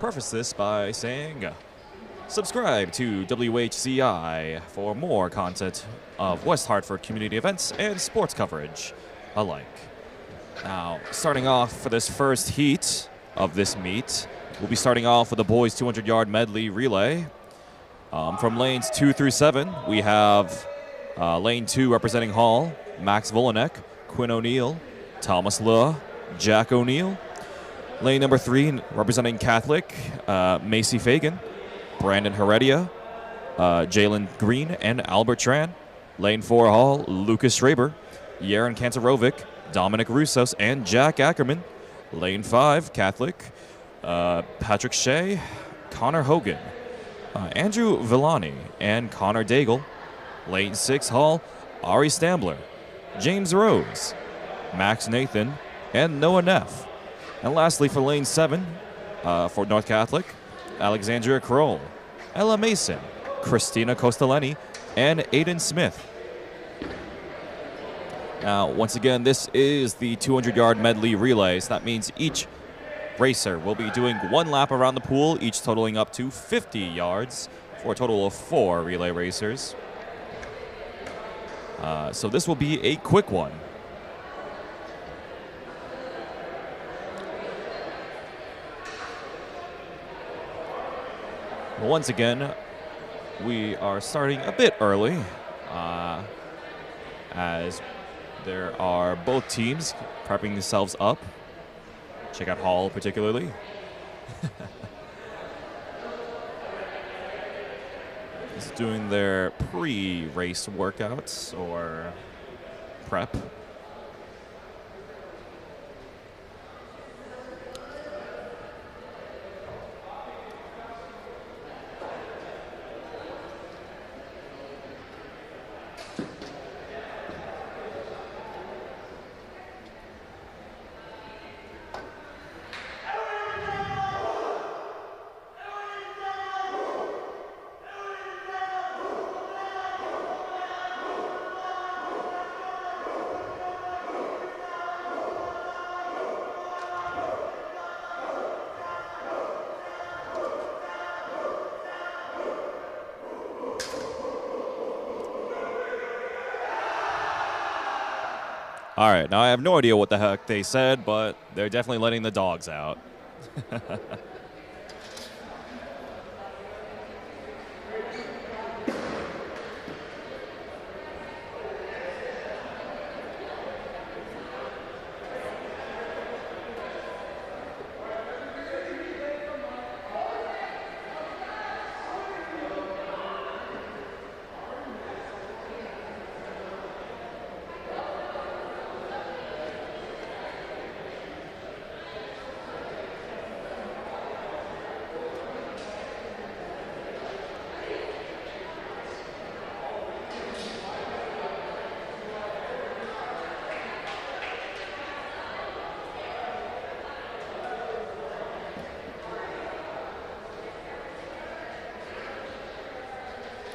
Preface this by saying subscribe to WHCI for more content of West Hartford community events and sports coverage alike. Now, starting off for this first heat of this meet, we'll be starting off with the boys 200-yard medley relay. From lanes 2 through 7, we have lane 2 representing Hall, Max Volanek, Quinn O'Neill, Thomas Luh, Jack O'Neill. Lane number 3 representing Catholic, Macy Fagan, Brandon Heredia, Jalen Green, and Albert Tran. Lane 4 Hall, Lucas Schraber, Yaron Kantarovic, Dominic Roussos, and Jack Ackerman. Lane 5 Catholic, Patrick Shea, Connor Hogan, Andrew Villani, and Connor Daigle. Lane 6 Hall, Ari Stambler, James Rose, Max Nathan, and Noah Neff. And lastly, for lane 7, for North Catholic, Alexandria Kroll, Ella Mason, Christina Costaleni, and Aiden Smith. Now, once again, this is the 200-yard medley relay, so that means each racer will be doing one lap around the pool, each totaling up to 50 yards for a total of 4 relay racers. So this will be a quick one. Once again, we are starting a bit early as there are both teams prepping themselves up. Check out Hall particularly. Just doing their pre-race workouts or prep. All right, now I have no idea what the heck they said, but they're definitely letting the dogs out.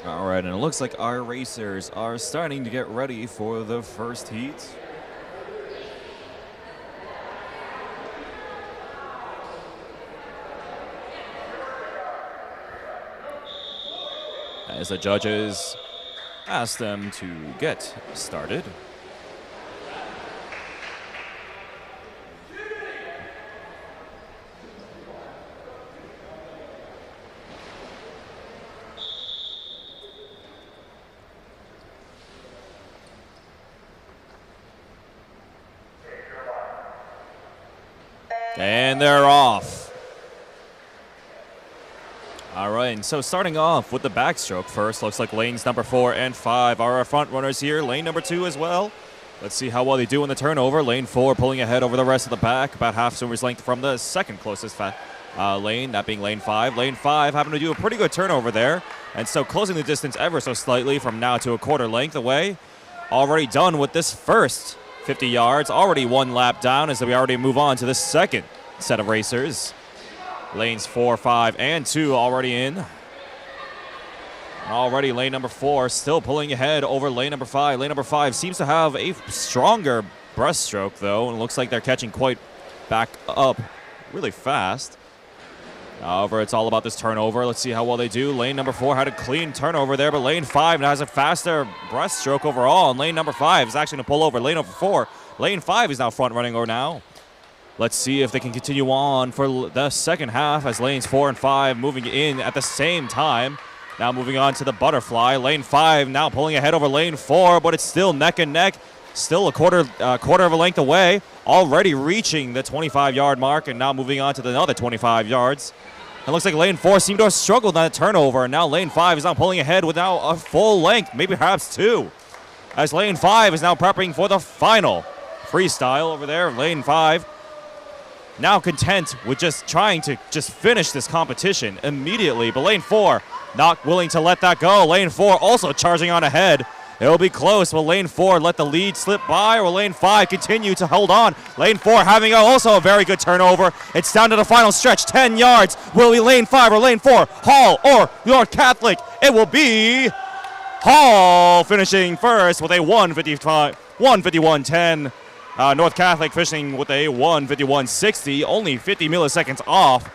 All right, and it looks like our racers are starting to get ready for the first heat. As the judges ask them to get started. And they're off. All right, and so starting off with the backstroke first, looks like lanes number 4 and 5 are our front runners here. Lane number 2 as well. Let's see how well they do in the turnover. Lane 4 pulling ahead over the rest of the pack, about half swimmer's length from the second closest lane, that being lane 5. Lane 5 having to do a pretty good turnover there, and so closing the distance ever so slightly from now to a quarter length away. Already done with this first 50 yards, already one lap down as we already move on to the second set of racers. Lanes 4, 5, and 2 already in. Already lane number 4 still pulling ahead over lane number 5. Lane number 5 seems to have a stronger breaststroke, though, and it looks like they're catching quite back up really fast. However, it's all about this turnover. Let's see how well they do. Lane number 4 had a clean turnover there, but lane 5 now has a faster breaststroke overall, and lane number 5 is actually going to pull over lane number 4. Lane 5 is now front running over now. Let's see if they can continue on for the second half as lanes 4 and 5 moving in at the same time. Now moving on to the butterfly. Lane 5 now pulling ahead over lane 4, but it's still neck and neck. Still a quarter of a length away. Already reaching the 25-yard mark and now moving on to another 25 yards. It looks like lane 4 seemed to have struggled on that turnover, and now lane 5 is now pulling ahead with now a full length, maybe perhaps 2. As lane 5 is now prepping for the final freestyle over there. Lane 5 now content with just trying to just finish this competition immediately, but lane 4 not willing to let that go. Lane 4 also charging on ahead. It'll be close. Will lane 4 let the lead slip by, or will lane 5 continue to hold on? Lane 4 having also a very good turnover. It's down to the final stretch, 10 yards. Will it be lane 5 or lane 4? Hall or North Catholic? It will be Hall finishing first with a 1:51.10. North Catholic finishing with a 1:51.60, only 50 milliseconds off.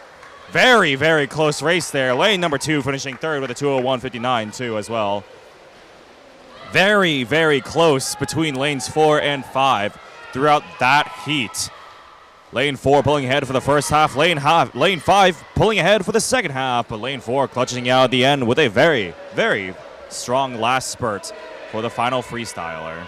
Very, very close race there. Lane number 2 finishing third with a 2:01.59 too as well. Very, very close between lanes 4 and 5 throughout that heat. Lane 4 pulling ahead for the first half. Lane 5 pulling ahead for the second half, but lane 4 clutching out at the end with a very, very strong last spurt for the final freestyler.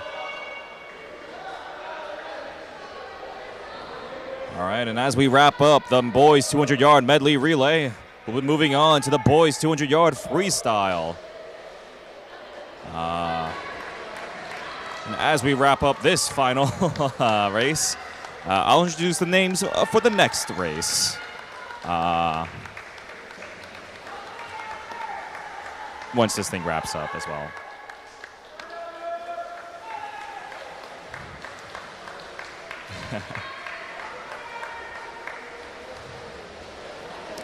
All right, and as we wrap up the boys 200-yard medley relay, we'll be moving on to the boys 200-yard freestyle. And as we wrap up this final race, I'll introduce the names for the next race. Once this thing wraps up as well.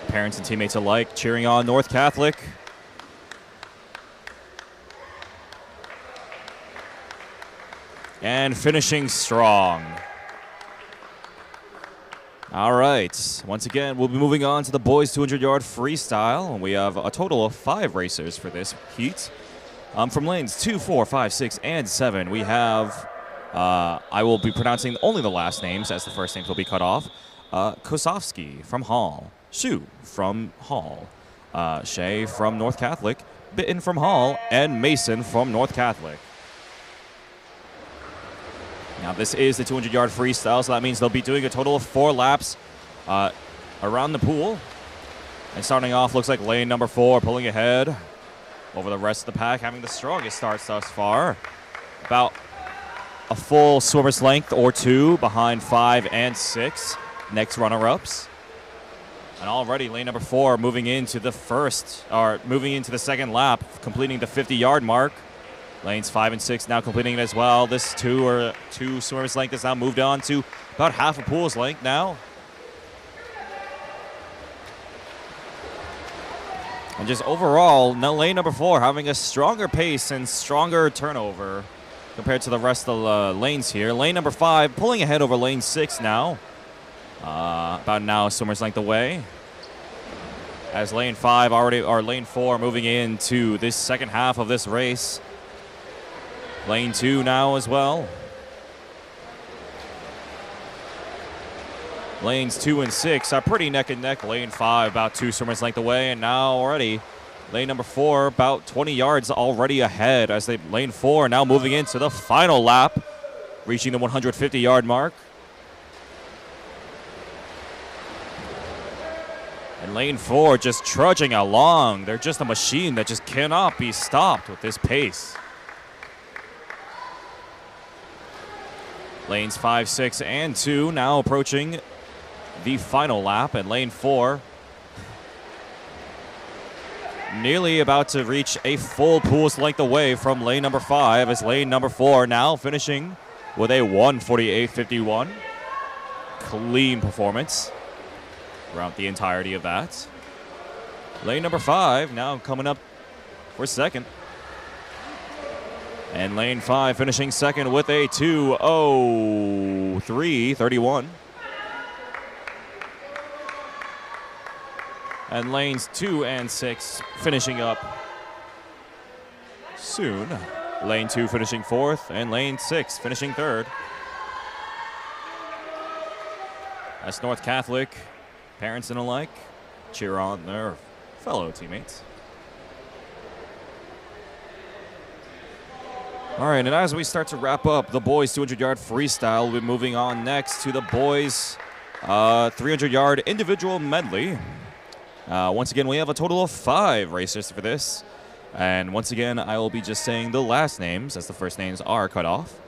Parents and teammates alike cheering on North Catholic. And finishing strong. All right. Once again, we'll be moving on to the boys 200-yard freestyle. And we have a total of 5 racers for this heat. From lanes 2, 4, 5, 6, and 7, we have, I will be pronouncing only the last names as the first names will be cut off. Kosofsky from Hall. Shu from Hall. Shea from North Catholic. Bitten from Hall. And Mason from North Catholic. Now, this is the 200-yard freestyle, so that means they'll be doing a total of 4 laps around the pool. And starting off, looks like lane number 4 pulling ahead over the rest of the pack, having the strongest starts thus far. About a full swimmer's length or 2 behind 5 and 6. Next runner-ups. And already lane number 4 moving into the second lap, completing the 50-yard mark. Lanes 5 and 6 now completing it as well. This 2 swimmers length is now moved on to about half a pool's length now. And just overall, now lane number 4 having a stronger pace and stronger turnover compared to the rest of the lanes here. Lane number 5 pulling ahead over lane 6 now. About now a swimmer's length away. As lane 4 moving into this second half of this race. Lane 2 now as well. Lanes 2 and 6 are pretty neck and neck. Lane 5 about 2 swimmers length away, and now already lane number 4 about 20 yards already ahead as lane 4 now moving into the final lap, reaching the 150-yard mark. And lane 4 just trudging along. They're just a machine that just cannot be stopped with this pace. Lanes 5, 6, and 2 now approaching the final lap, and lane 4 nearly about to reach a full pool's length away from lane number 5 as lane number 4 now finishing with a 1:48.51. Clean performance throughout the entirety of that. Lane number 5 now coming up for second. And lane 5 finishing second with a 2:03.31. And lanes 2 and 6 finishing up soon. Lane 2 finishing 4th, and lane 6 finishing 3rd. As North Catholic, parents and alike, cheer on their fellow teammates. All right, and as we start to wrap up the boys 200-yard freestyle, we'll be moving on next to the boys 300-yard individual medley. Once again, we have a total of 5 racers for this. And once again, I will be just saying the last names as the first names are cut off.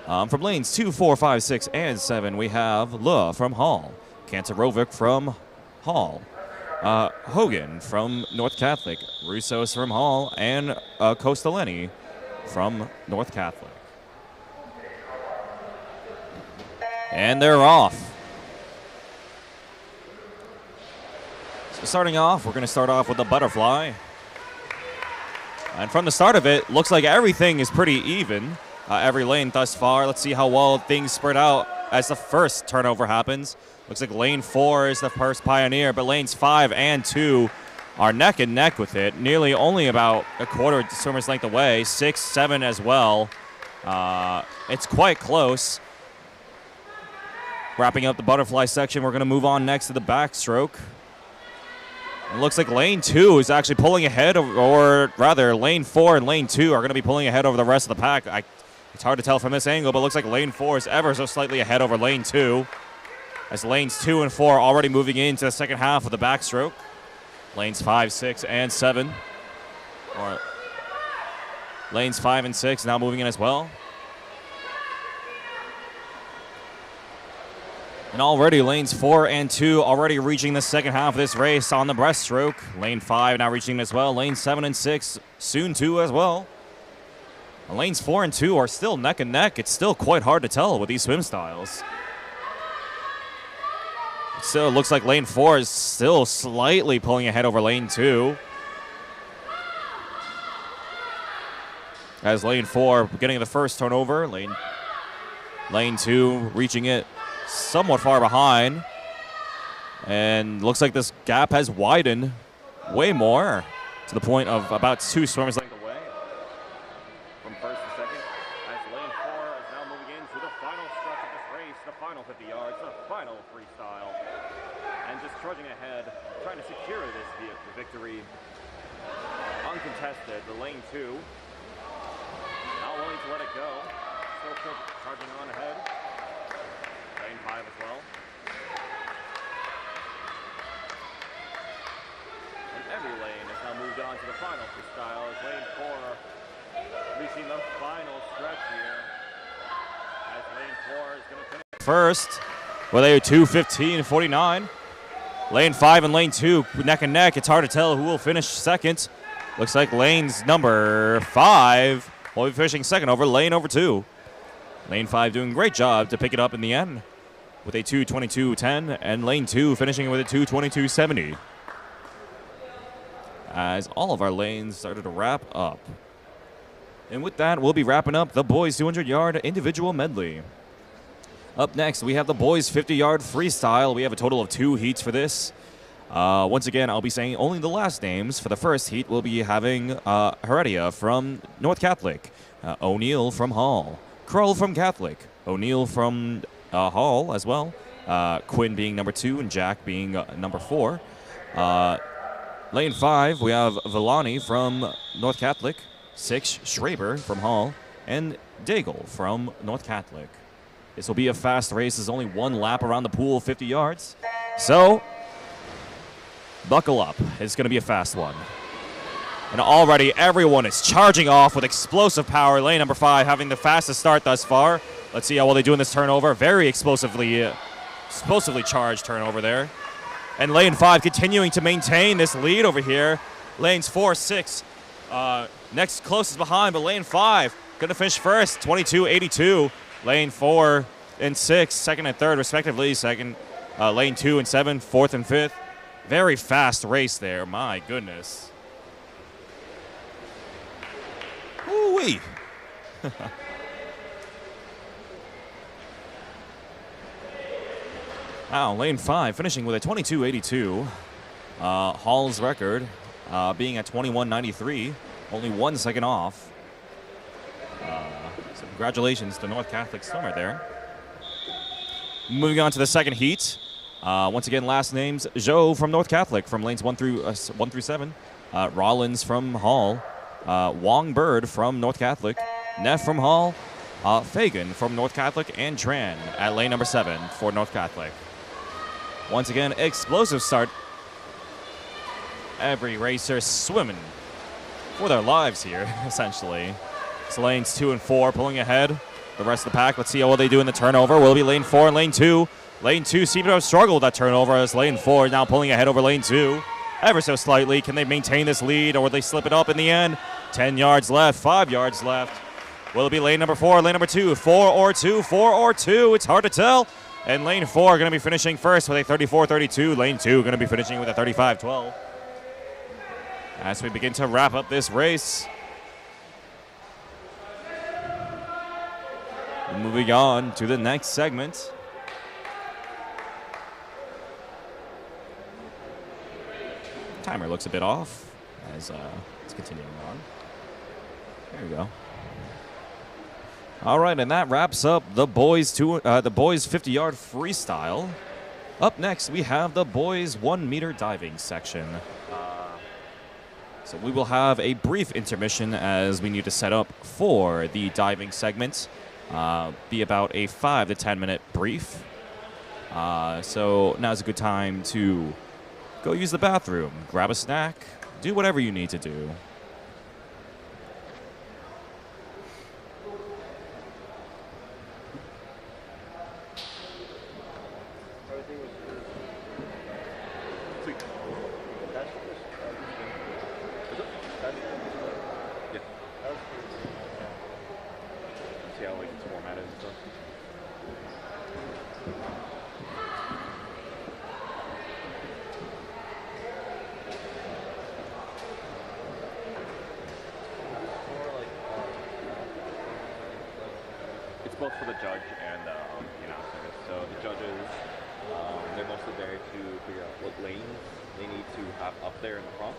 From lanes 2, 4, 5, 6, and 7, we have Le from Hall, Kantarovic from Hall, Hogan from North Catholic, Russos from Hall, and Costaleni from North Catholic. And they're off. So starting off, we're going to start off with the butterfly. And from the start of it, looks like everything is pretty even. Every lane thus far. Let's see how well things spread out as the first turnover happens. Looks like lane 4 is the first pioneer, but lanes 5 and 2 are neck and neck with it, nearly only about a quarter swimmer's length away, 6, 7 as well. It's quite close. Wrapping up the butterfly section, we're going to move on next to the backstroke. It looks like lane 2 is actually pulling ahead, or rather, lane 4 and lane 2 are going to be pulling ahead over the rest of the pack. It's hard to tell from this angle, but it looks like lane 4 is ever so slightly ahead over lane 2, as lanes 2 and 4 are already moving into the second half of the backstroke. Lanes 5, 6, and 7. Or lanes 5 and 6 now moving in as well. And already lanes 4 and 2 already reaching the second half of this race on the breaststroke. Lane 5 now reaching as well. Lane 7 and 6 soon too as well. And lanes 4 and 2 are still neck and neck. It's still quite hard to tell with these swim styles. It still looks like lane 4 is still slightly pulling ahead over lane 2. As lane 4 getting the first turnover. Lane 2 reaching it somewhat far behind. And looks like this gap has widened way more to the point of about 2 swimmers length away from first to second. As lane 4 is now moving into the final stretch of this race, the final 50 yards, the final freestyle. And just trudging ahead, trying to secure this victory. Uncontested, the lane 2. Not willing to let it go. Still charging on ahead. Lane 5 as well. And every lane has now moved on to the final freestyle as lane 4 reaching the final stretch here. As lane 4 is going to finish first with a 2:15.49. Lane 5 and lane 2 neck and neck. It's hard to tell who will finish second. Looks like lane's number 5 will be finishing second over lane over 2. Lane 5 doing a great job to pick it up in the end with a 2:22.10, and lane 2 finishing with a 2:22.70. As all of our lanes started to wrap up. And with that, we'll be wrapping up the boys 200-yard individual medley. Up next, we have the boys 50-yard freestyle. We have a total of 2 heats for this. Once again, I'll be saying only the last names. For the first heat, we'll be having Heredia from North Catholic, O'Neill from Hall, Krull from Catholic, O'Neill from Hall as well, Quinn being number 2 and Jack being number 4. Lane 5, we have Villani from North Catholic, 6 Schraber from Hall, and Daigle from North Catholic. This will be a fast race. There's only 1 lap around the pool, 50 yards. So, buckle up. It's going to be a fast one. And already everyone is charging off with explosive power. Lane number 5 having the fastest start thus far. Let's see how well they do in this turnover. Very explosively charged turnover there. And lane 5 continuing to maintain this lead over here. Lanes 4, 6, next closest behind, but lane 5 going to finish first, 22.82. Lane 4 and 6, second and third respectively. Lane 2 and 7, fourth and fifth. Very fast race there, my goodness. Woo-wee. Wow, lane 5 finishing with a 22.82. Hall's record being at 21.93, only 1 second off. So congratulations to North Catholic swimmer there. Moving on to the second heat. Once again, last names Zhou from North Catholic from lanes 1 through 7. Rollins from Hall. Wong Bird from North Catholic. Neff from Hall. Fagan from North Catholic. And Tran at lane number 7 for North Catholic. Once again, explosive start. Every racer swimming for their lives here, essentially. So lanes 2 and 4 pulling ahead. The rest of the pack, let's see how well they do in the turnover. Will it be lane 4 and lane 2? Lane 2 seem to have struggled with that turnover as lane 4 is now pulling ahead over lane 2. Ever so slightly. Can they maintain this lead or will they slip it up in the end? 10 yards left, 5 yards left. Will it be lane number 4, lane number 2? 4 or 2, 4 or 2. It's hard to tell. And lane 4 going to be finishing first with a 34-32. Lane 2 going to be finishing with a 35-12. As we begin to wrap up this race. Moving on to the next segment. Timer looks a bit off as it's continuing on. There we go. All right, and that wraps up the boys 50-yard freestyle. Up next, we have the boys 1-meter diving section. So we will have a brief intermission as we need to set up for the diving segment. Be about a 5 to 10 minute brief. So now's a good time to go use the bathroom, grab a snack, do whatever you need to do. Both for the judge and the announcers. So the judges, they're mostly there to figure out what lanes they need to have up there in the front.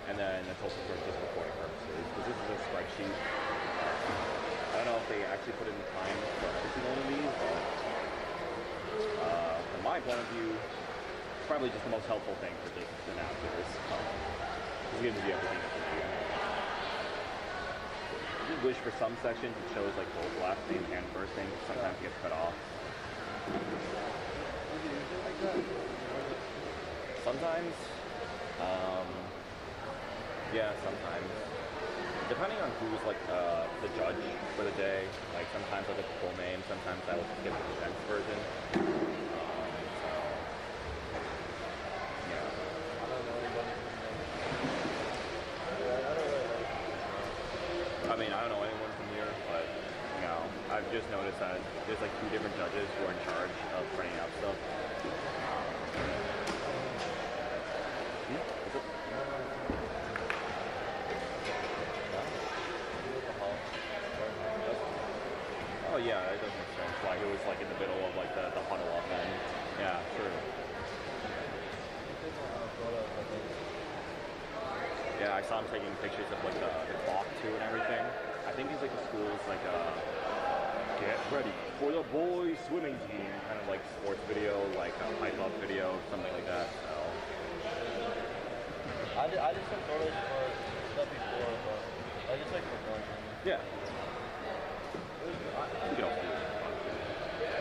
And then it's also for just recording purposes, because this is a spreadsheet. I don't know if they actually put in the time for every single one of these, but from my point of view, it's probably just the most helpful thing for just announcers. It's going to be everything that they do. I wish for some sections it shows like both last name and first name. Sometimes it gets cut off. Sometimes, yeah, sometimes. Depending on who's like the judge for the day, like sometimes I'll get the full name, sometimes I will get the condensed version. I mean, I don't know anyone from here, but, you know, I've just noticed that there's like 2 different judges who are in charge of printing out stuff. Oh yeah, that does make sense. Like it was like in the middle of like the huddle up then. Yeah, sure. Yeah, I saw him taking pictures of like the clock too and everything. I think he's like the school's like get ready for the boys swimming team, kind of like sports video, like a hype up video, something like that. So I did some photos for stuff before, but I just like for fun. yeah. You can also do it for fun.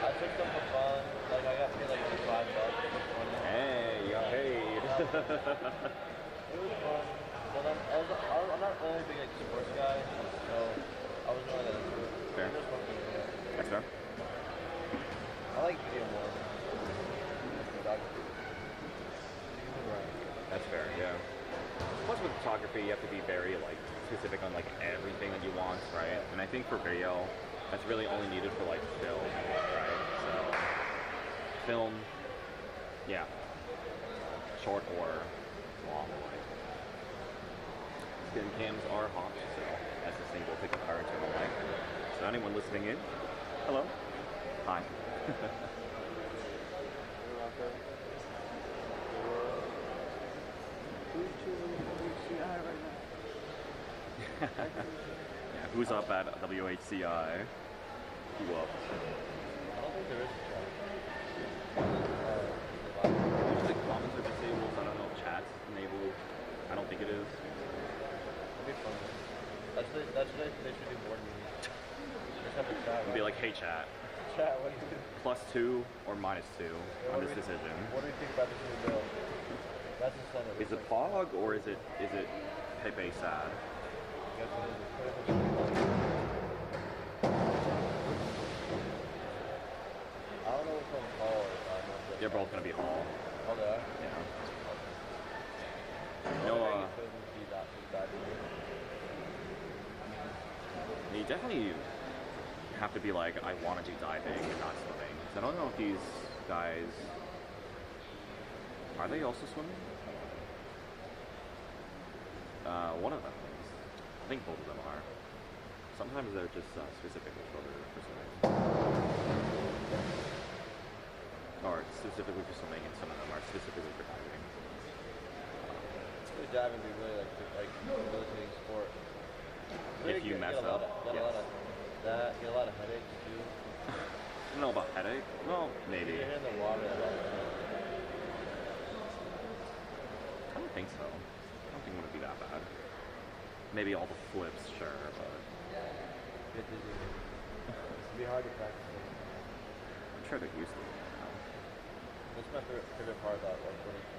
I took them for fun. Like I got paid like $5 for fun. Hey, you got paid. It was fun. But I'm not really a big like sports guy, so I was really that into it. Fair. It was fun for me, yeah. That's fair. I like video more. That's fair, yeah. Plus with photography, you have to be very like specific on like everything that you want, right? And I think for video, that's really only needed for like film, right? So film, yeah, short or long. Spin cams are hot, so that's the thing we'll take apart into the light. So anyone listening in, hello, hi. Yeah, who's up at WHCI? Who up? I don't think there is a chat. Usually comments are disabled, so I don't know if chat's enabled. I don't think it is. It'd be fun. That's what they should do board meetings. Just have a chat. It'd be like, hey chat, Chat, what do you think? +2 or -2 on this decision. What do you think about this new bill? That's the Senate. Is it Pog or is it Pepe sad? Guess what it is? Put it in the I don't know which one's Hall or They're both gonna be Hall. Oh, they are? Yeah. You definitely have to be like, I want to do diving and not swimming. So I don't know if these guys are they also swimming? One of them is. I think both of them are. Sometimes they're just specifically for swimming. Or specifically for swimming, and some of them are specifically for diving. Diving would be really like debilitating sport. If you mess up, Get a lot of headaches too. I don't know about headache. Well, maybe. You're in the water a lot. I don't think so. I don't think it would be that bad. Maybe all the flips, sure, but Get dizzy. It'd be hard to practice. I'm sure they're used to it now. That's my favorite part about like when you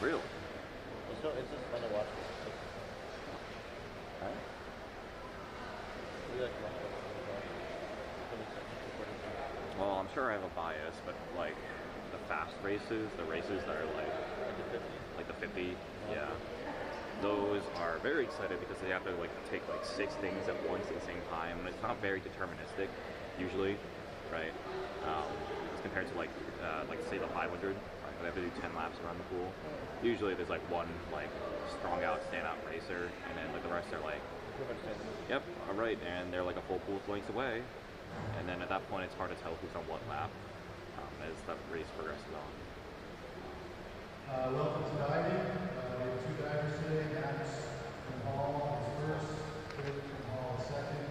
Really? it's just fun to watch. Right? We like to watch it. Well, I'm sure I have a bias, but like the fast races, the races that are like the 50, yeah. Those are very excited because they have to like take like 6 things at once at the same time, and it's not very deterministic usually, right? As compared to like say the 500, right? They have to do 10 laps around the pool. Usually there's like one like strong out, stand out racer, and then like the rest are like, yep, all right, and they're like a full pool's lengths away, and then at that point it's hard to tell who's on what lap as the race progresses on. Welcome to diving. We have 2 divers today. Max from Hall is first, Chris from Hall is second.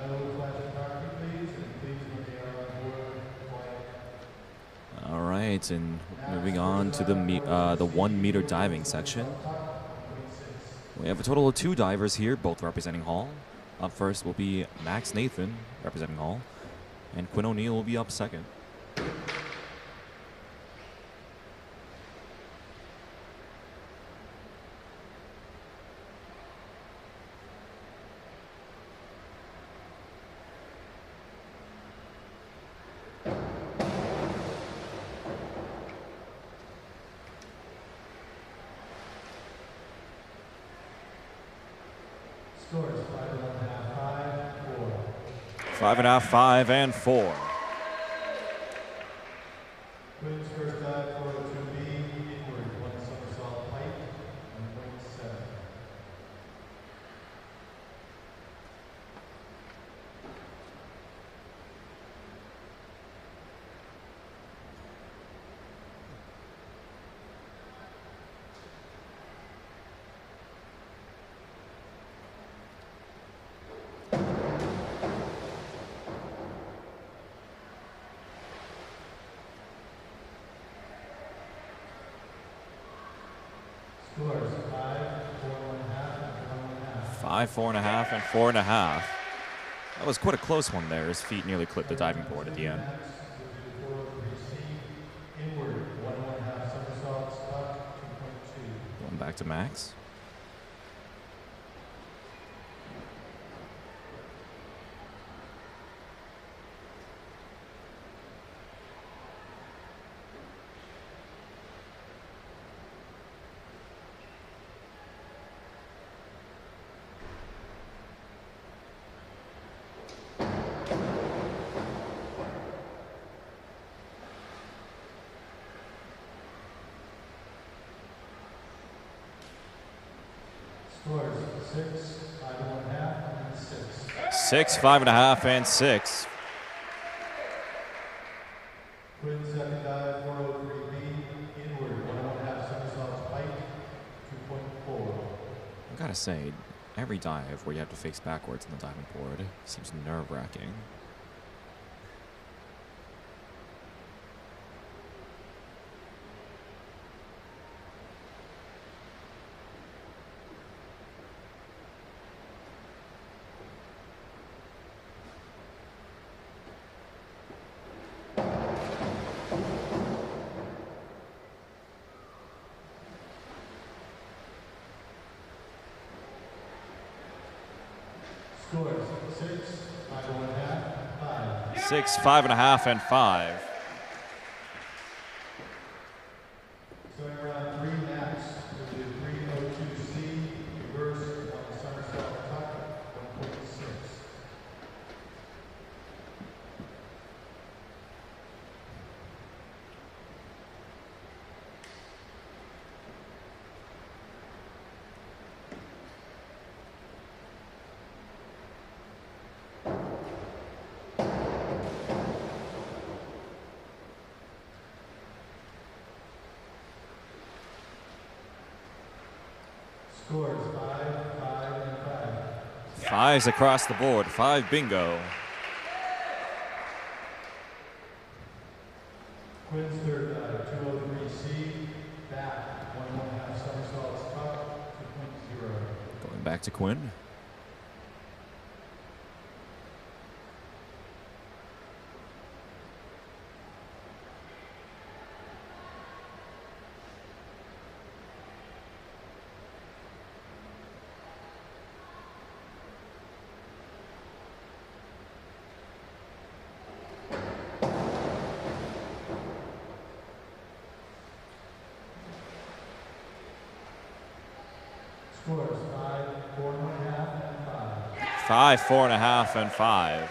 No flash photography, please, and please when they are on board, quiet. All right, and moving on to the 1 meter diving section. We have a total of 2 divers here, both representing Hall. Up first will be Max Nathan, representing Hall, and Quinn O'Neill will be up second. Scores 5.5, 5, 4. 5.5, 5, and 4. Quinn's first dive, 402B, inward, 1 somersault pipe, 1.7. Scores 5, 4.5, 5, 4.5, and 4.5. That was quite a close one there. His feet nearly clipped the diving board at the end. inward, 1.5 somersaults, puck, 2.2. Going back to Max. Scores 6, 5.5, and 6. 6, 5.5, and 6. Quinn's second dive, 403B, inward, 1.5 somersaults, pipe, gotta say, every dive where you have to face backwards on the diving board seems nerve-wracking. Scores 6, 5 1/2, 5. 6, 5.5, and 5. Starting around 3 max, we'll do 302C, reverse on the somersault tuck, 1.6. Scores 5, 5, and 5. 5s across the board. 5 bingo. Quinn's third dive, 203C, back, 1 1/2 somersaults tuck, 2.0. Going back to Quinn. Scores 5, 4 1/2, and 5. 5, 4.5, and 5.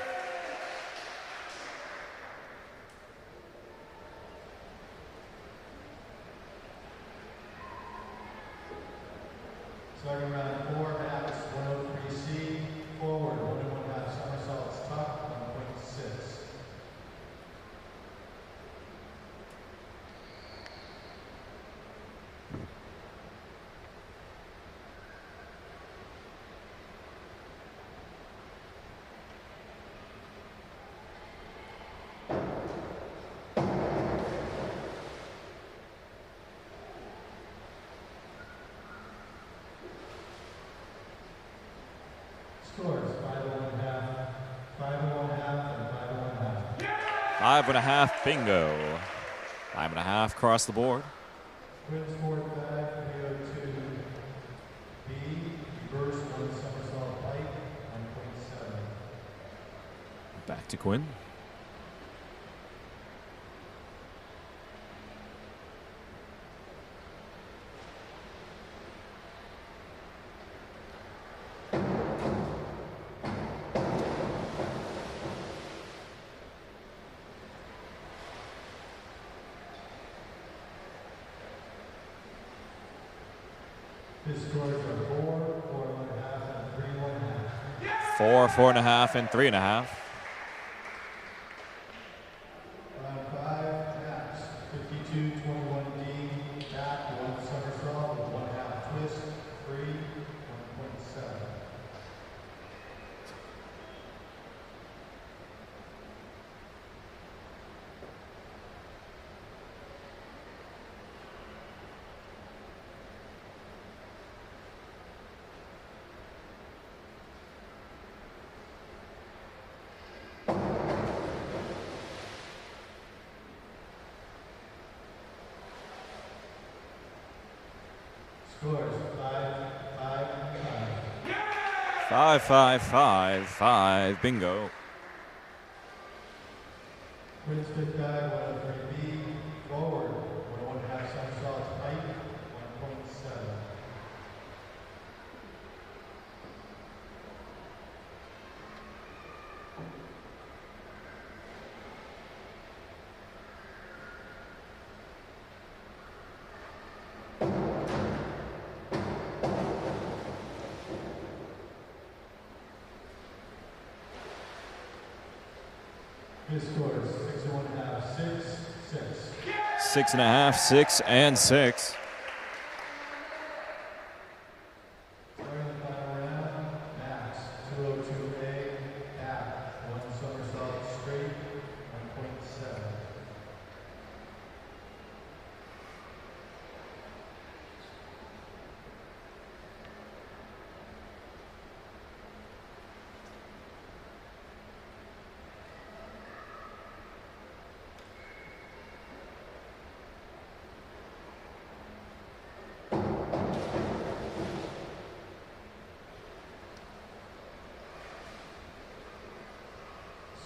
Starting around 4 max, 103C, forward, 1 1/2 somersaults tuck, 1.6. Scores 5 1/2, 5 1/2, and 5 1/2. 5.5 bingo. 5.5 across the board. Quinn's fourth dive, 302B, reverse 1 somersault pike, 1.7. Back to Quinn. His scores are 4, 4 1/2, and 3 1/2. 4, 4.5, and 3.5. Round 5, max, 52-21D, back, 1 somersault with 1/2 twist, free, 1.7. Scores 5, 5, 5. 5, 5, 5, 5 bingo. Quinn's fifth dive, 103B, forward, 1 1/2 somersaults pike, 1.7. His scores 6 1/2, 6, 6. 6.5, 6, and 6. Starting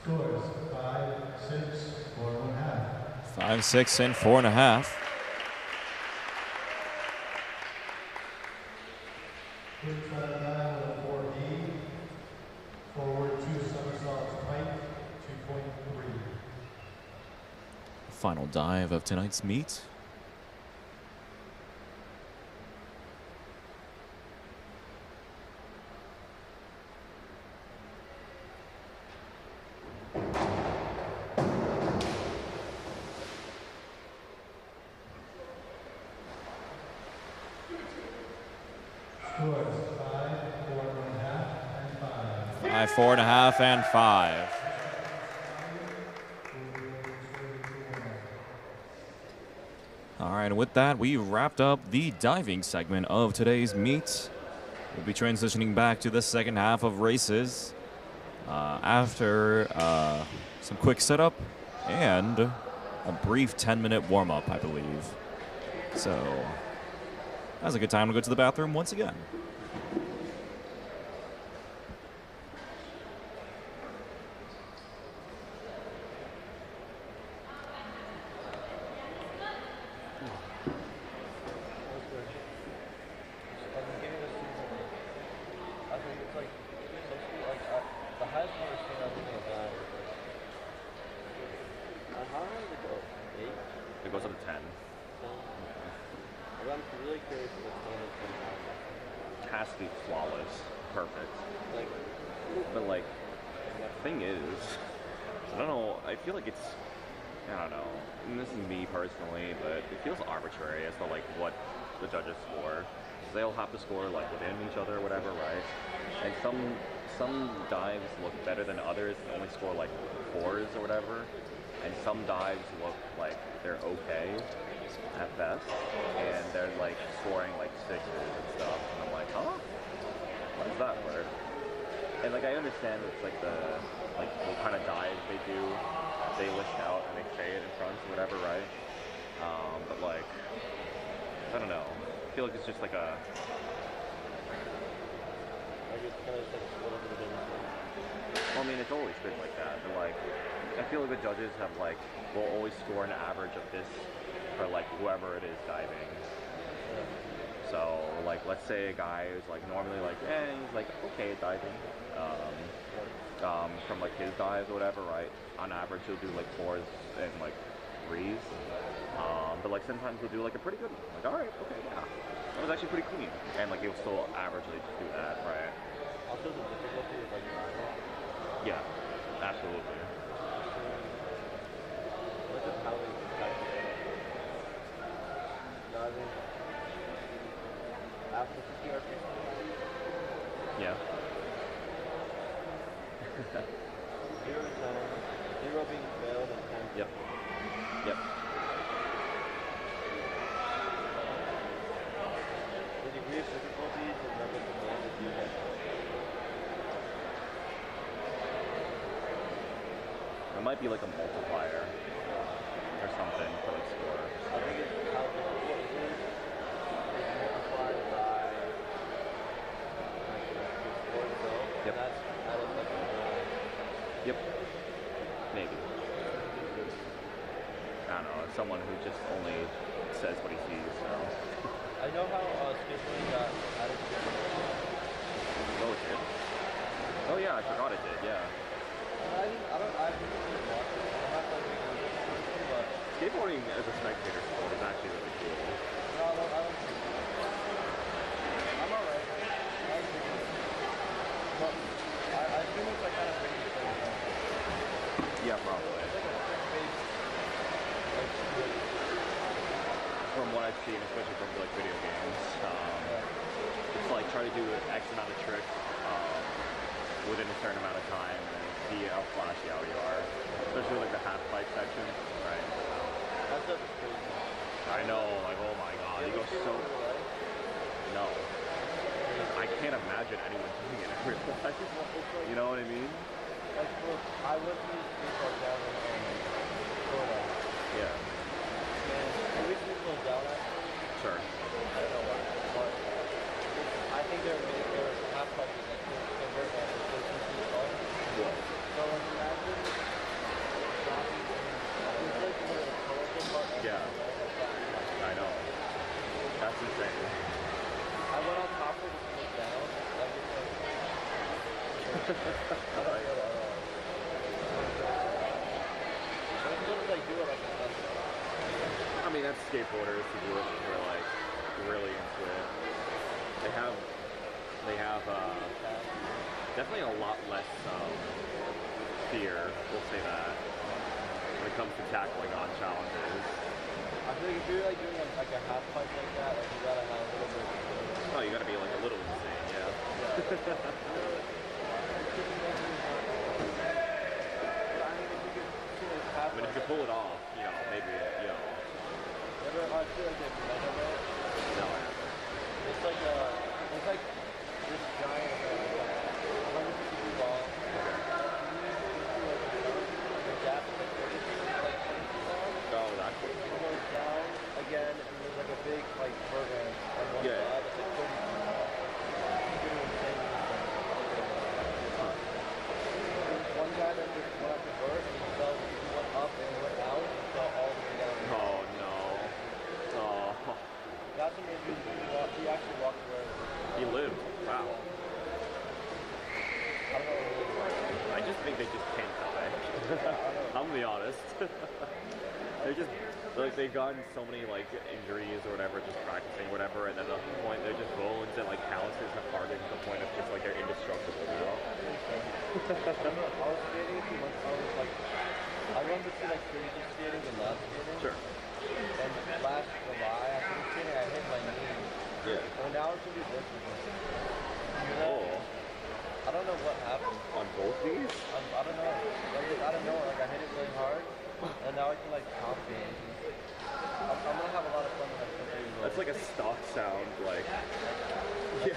Scores 5, 6, 4 1/2. 5, 6, and 4.5. Quick side of dive level 4D. Forward 2 somersaults pike, 2.3. Final dive of tonight's meet. Scores 5, 4 1/2, and 5. 5, 4.5, and 5. All right, and with that, we wrapped up the diving segment of today's meet. We'll be transitioning back to the second half of races after some quick setup and a brief 10-minute warm-up, I believe. So that's a good time to go to the bathroom once again. It goes up to 10. I'm really curious what standard can have. It has to be flawless, perfect. Like, But like, the thing is, I don't know. I feel like it's, I don't know. And this is me personally, but it feels arbitrary as to like what the judges score. They'll have to score like within each other or whatever, right? And some dives look better than others and only score like 4s or whatever. And some dives look like they're okay at best, and they're like scoring like 6s and stuff. And I'm like, huh? What is that word? And like I understand it's like what kind of dives they do. They list out and they say it in front or whatever, right? But like, I don't know. I feel like it's just like a. I just kind of like a little bit of difference. Well, I mean, it's always been like that. But like, I feel like the judges have like will always score an average of this for like whoever it is diving. So like, let's say a guy who's like normally like, he's like okay at diving, from like his dives or whatever, right? On average, he'll do like 4s and like 3s. But like sometimes he'll do like a pretty good one. Like, all right, okay, yeah, that was actually pretty clean, and like he'll still averagely do that, right? Also, the difficulty is like diving. Yeah, absolutely. Look at how we diving after 50 RPM. Yeah. 0 to 10. 0 being failed and 10. Yep. Yep. The degree of difficulty is never demanded you have. It might be like a multiplier or something for like score. I think it's how difficult it is multiplied by like your score itself. Yep. That is like a Yep. Maybe. I don't know. It's someone who just only says what he sees. So. I know how skateboarding got added to the Oh, it did. Oh yeah, I forgot it did. Yeah. I didn't really watch it. I'm not like big into it, but Skateboarding as a spectator sport is actually really cool. no, I don't think so. I'm alright. I think it. But I assume it's like kind of big. Yeah, probably. It's like a trick-based like sport. From what I've seen, especially from like video games, it's like try to do X amount of tricks within a certain amount of time and see how flashy out you are. Especially like the half pipe section, right? That stuff is crazy. I know, like oh my god, you go so. No, I can't imagine anyone doing it in real life. You know what I mean? Like, look, I went to this skate park down in Florida. Yeah. And it recently closed down actually. Sure. I don't know why, but I think they're half pipes that convert that to 13 feet long. Whoa. So like imagine Yeah. I know. That's insane. I went on top of it and looked down. Like it's like. I don't get it at all. But as soon as I do it, I can touch it. I mean, that's skateboarders who do it who are like really into it. They have definitely a lot less fear, we'll say that, when it comes to tackling on challenges. I feel like if you're like doing like a half pipe like that, like you gotta have a little bit. Oh, you gotta be like a little insane, yeah. I mean, if you could pull it off, you know, maybe, you know. I feel like they've measured it. No. It's like this giant 150 ball. The gap is like 30 feet, like 20 feet long. Oh, that's cool. It goes down again, and there's like a big like program on one Yeah. side. It's like 30 feet long. It's pretty insane. There's one guy that just went up the burst and fell. He went up and went out and fell all the way down. Oh, no. Oh. That's amazing. He actually walked away. He lived. Wow. I don't know what it is. I just think they just can't die. I'm gonna be honest. They're just like they've gotten so many like injuries or whatever, just practicing whatever, and then at the point they're just bones and like calluses have hardened to the point of just like they're indestructible now. I was skating a few months ago. I was like, I run between like crazy skating and not skating. Sure. And last July, after skating, I hit my knee. Yeah. And now it's gonna be this weekend. You know? Oh. I don't know what happened. On both these? I don't know. Like, I don't know. Like I hit it really hard, and now I can like pop it. I'm gonna have a lot of fun with that. That's like a stock sound, like. Yeah.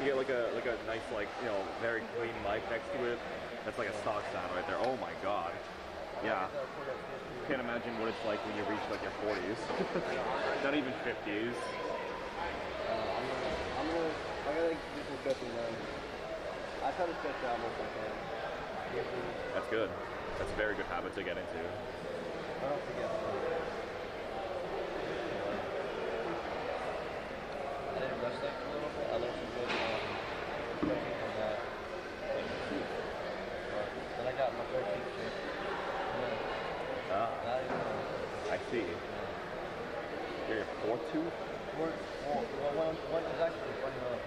You get like a nice like very clean mic next to it. That's like a stock sound right there. Oh my god. Yeah. Can't imagine what it's like when you reach like your 40s. Not even 50s. I'm gonna like do some stretching then. I try to stretch out most I can. That's good. That's a very good habit to get into. I don't forget. I did rest like a little bit. I learned some good stretching from that. But then I got my 13th shift. And then not even. I see. You're your fourth tooth? One is actually funny enough.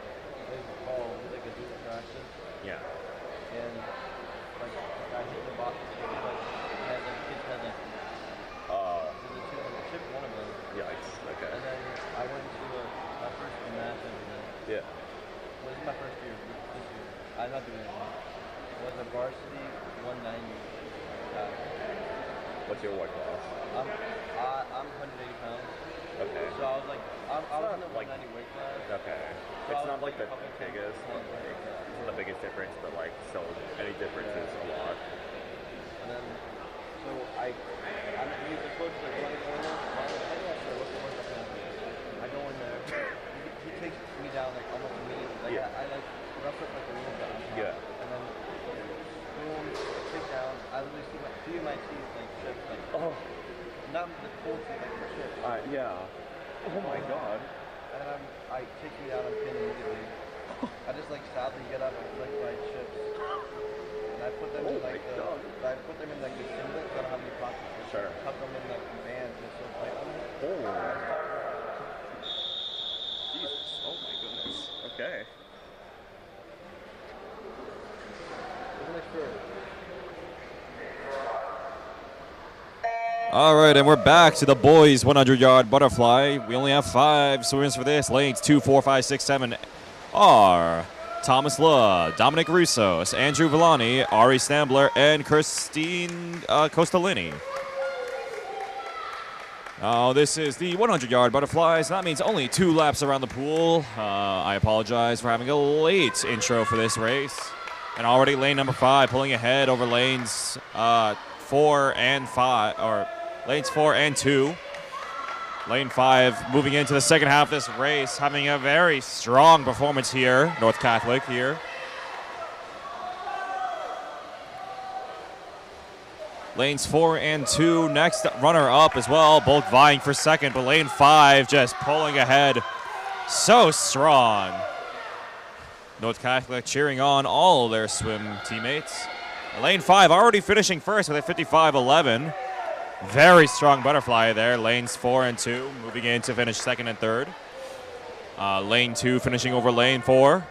It's called like a dual fracture. Yeah. And like I hit the box and it was like kids had like chipped one of them. Yikes. Okay. And then I went to my first match every day. Yeah. Well, this is my first year this year. I'm not doing it anymore. It was a varsity 190. What's your weight class? I'm 180 pounds. Okay. So I was like, I was in the like 190 weight class. Okay. So It's I not was like the couple biggest, but pounds. like it's not the biggest difference, but like still any difference is a lot. And then, so I'm the coach like running corner. I'm not sure what's the worst I can do. I go in there. He takes me down like almost immediately. Like Yeah. I like wrestle like a little bit. Yeah. And then boom, take down. I literally see my teeth like chips like. Oh. Not the full teeth like the chips. Yeah. Oh my god. And then I take me down and pin immediately. I just like sadly get up and flick my chips. And I put them in like I put them in like the singlet so I don't have any pockets. Sure. Tuck them in like bands and so like Jesus. Oh my goodness. Okay. Isn't it sure? All right, and we're back to the boys 100-yard butterfly. We only have 5 swimmers for this. Lanes 2, 4, 5, 6, 7 are Thomas Luh, Dominic Russos, Andrew Villani, Ari Stambler, and Christine Costolini. This is the 100-yard butterflies. That means only 2 laps around the pool. I apologize for having a late intro for this race. And already lane number 5 pulling ahead over lanes 4 and 5, or lanes 4 and 2. Lane 5 moving into the second half of this race, having a very strong performance here. North Catholic here. Lanes 4 and 2, next runner up as well, both vying for second, but lane 5 just pulling ahead so strong. North Catholic cheering on all their swim teammates. Lane 5 already finishing first with a 55.11. Very strong butterfly there. Lanes 4 and 2 moving in to finish second and third. Lane 2 finishing over lane 4.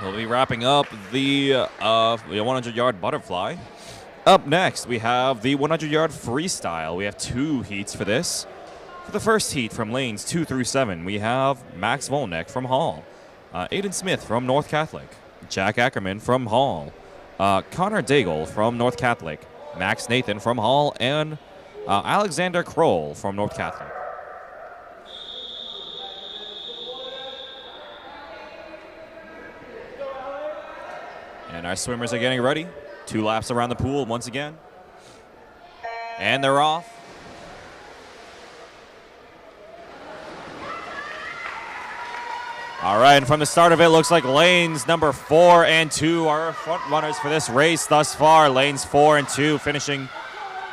We'll be wrapping up the 100-yard butterfly. Up next, we have the 100-yard freestyle. We have 2 heats for this. For the first heat from lanes 2 through 7, we have Max Volnek from Hall, Aiden Smith from North Catholic, Jack Ackerman from Hall, Connor Daigle from North Catholic, Max Nathan from Hall, and Alexander Kroll from North Catholic. And our swimmers are getting ready. 2 laps around the pool once again. And they're off. All right, and from the start of it, looks like lanes number 4 and 2 are front runners for this race thus far. Lanes 4 and 2 finishing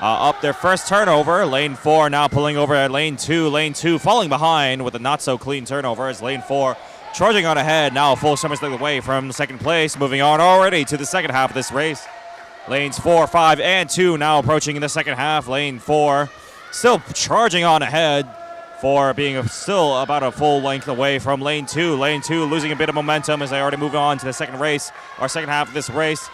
up their first turnover. Lane 4 now pulling over at lane 2. Lane 2 falling behind with a not-so-clean turnover as lane 4 charging on ahead. Now a full swimmer's leg away from second place. Moving on already to the second half of this race. Lanes 4, 5, and 2 now approaching in the second half. Lane 4 still charging on ahead for being still about a full length away from lane 2. Lane 2 losing a bit of momentum as they already move on to the second race, or second half of this race.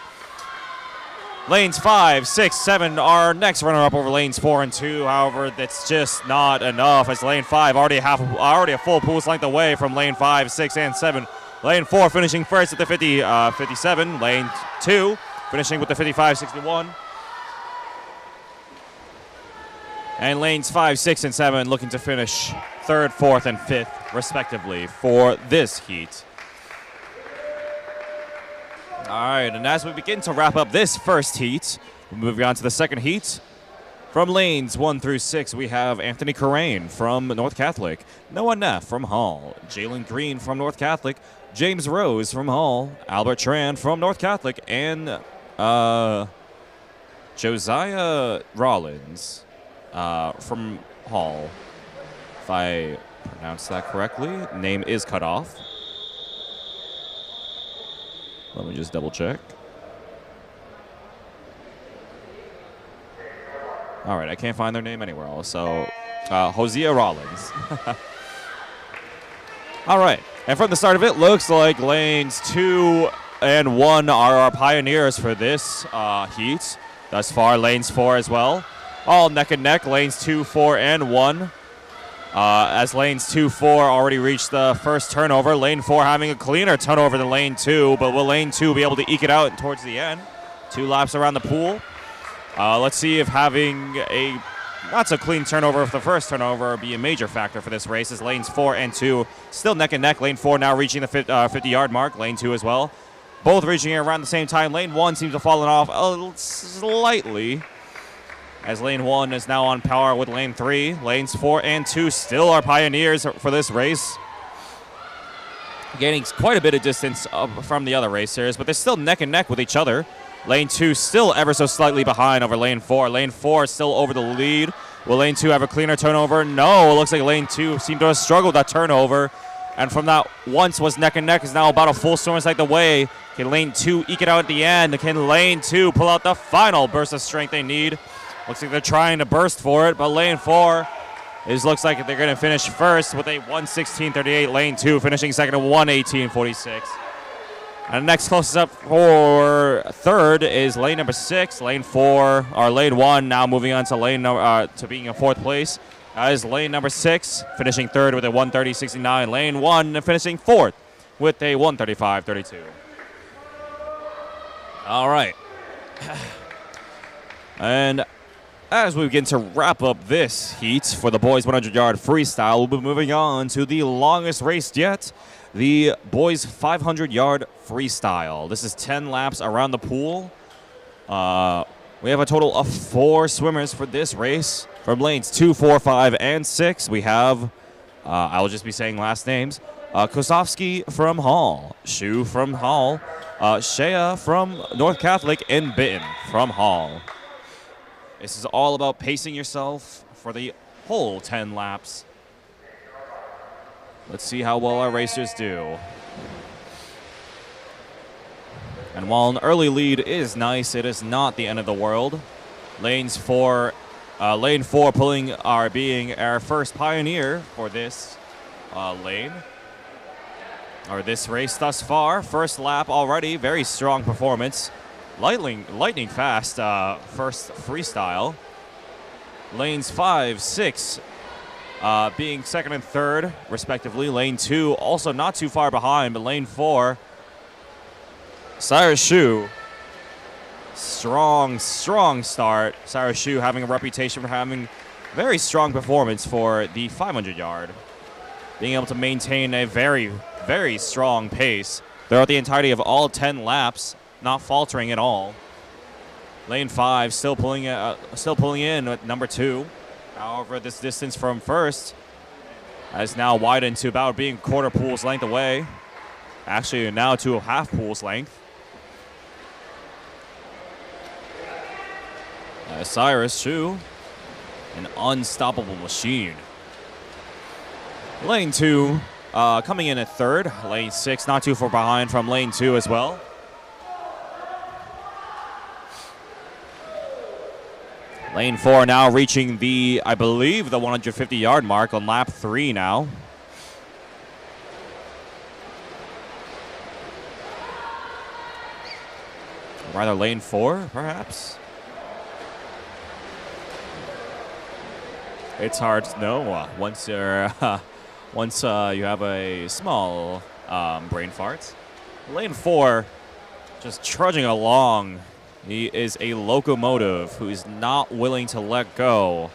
Lanes 5, 6, 7 are next runner-up over lanes 4 and 2. However, that's just not enough as lane 5 already a full pool's length away from lane 5, 6, and 7. Lane 4 finishing first at the 57. Lane 2 finishing with the 55.61. And lanes 5, 6, and 7 looking to finish 3rd, 4th, and 5th, respectively, for this heat. All right, and as we begin to wrap up this first heat, we're moving on to the second heat. From lanes 1 through 6, we have Anthony Corraine from North Catholic, Noah Neff from Hall, Jalen Green from North Catholic, James Rose from Hall, Albert Tran from North Catholic, and Josiah Rollins from Hall. If I pronounce that correctly, name is cut off. Let me just double check. All right, I can't find their name anywhere else. So, Hosea Rollins. All right, and from the start of it, looks like lanes 2 and 1 are our pioneers for this heat. Thus far, lanes 4 as well. All neck and neck, lanes 2, 4, and 1. As lanes 2, 4 already reached the first turnover. Lane 4 having a cleaner turnover than lane 2, but will lane 2 be able to eke it out towards the end? 2 laps around the pool. Let's see if having a not so clean turnover of the first turnover be a major factor for this race, as lanes 4 and 2 still neck and neck. Lane 4 now reaching the 50-yard mark. Lane 2 as well. Both reaching it around the same time. Lane 1 seems to have fallen off a little slightly, as lane 1 is now on par with lane 3. Lanes 4 and 2 still are pioneers for this race, gaining quite a bit of distance from the other racers, but they're still neck and neck with each other. Lane 2 still ever so slightly behind over lane 4. Lane 4 is still over the lead. Will lane 2 have a cleaner turnover? No, it looks like lane 2 seemed to have struggled that turnover, and from that once was neck and neck is now about a full swimmer's length away. Can lane 2 eke it out at the end? Can lane 2 pull out the final burst of strength they need? Looks like they're trying to burst for it, but lane 4 looks like they're going to finish first with a 1:16.38. Lane 2 finishing second at 1:18.46. And the next closest up for third is lane number 6. Lane 4, or lane 1 now moving on to lane to being in 4th place. Is lane number 6 finishing third with a 1:30.69. Lane 1 finishing 4th with a 1:35.32. All right. And as we begin to wrap up this heat for the boys 100-yard freestyle, we'll be moving on to the longest race yet, the boys 500-yard freestyle. This is 10 laps around the pool. We have a total of 4 swimmers for this race. From lanes 2, 4, 5, and 6, we have, I'll just be saying last names, Kosovsky from Hall, Shu from Hall, Shea from North Catholic, and Bitten from Hall. This is all about pacing yourself for the whole 10 laps. Let's see how well our racers do. And while an early lead is nice, it is not the end of the world. Lane 4 being our first pioneer for this lane. Or this race thus far. First lap already, very strong performance. Lightning fast first freestyle. Lanes 5, 6 being second and third, respectively. Lane 2 also not too far behind, but lane 4, Cyrus Shu. Strong start. Cyrus Shu having a reputation for having very strong performance for the 500 yard. Being able to maintain a very, very strong pace throughout the entirety of all 10 laps, not faltering at all. Lane 5 still pulling in at number 2. However, this distance from first has now widened to about being quarter pool's length away. Actually, now to a half pool's length. Cyrus Shu, an unstoppable machine. Lane 2 coming in at third. Lane 6 not too far behind from lane 2 as well. Lane 4 now reaching the, I believe, the 150-yard mark on lap 3 now. Rather lane 4, perhaps? It's hard to know once you have a small brain fart. Lane 4 just trudging along. He is a locomotive who is not willing to let go.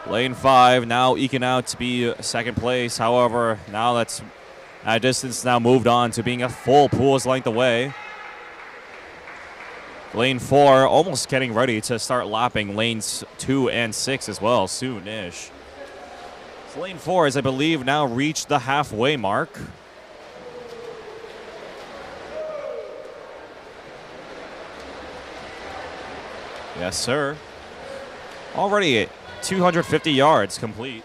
Lane 5 now eking out to be second place. However, now that's at distance now moved on to being a full pool's length away. Lane 4 almost getting ready to start lapping lanes 2 and 6 as well, soon-ish. So lane 4 has, I believe, now reached the halfway mark. Yes, sir. Already 250 yards complete.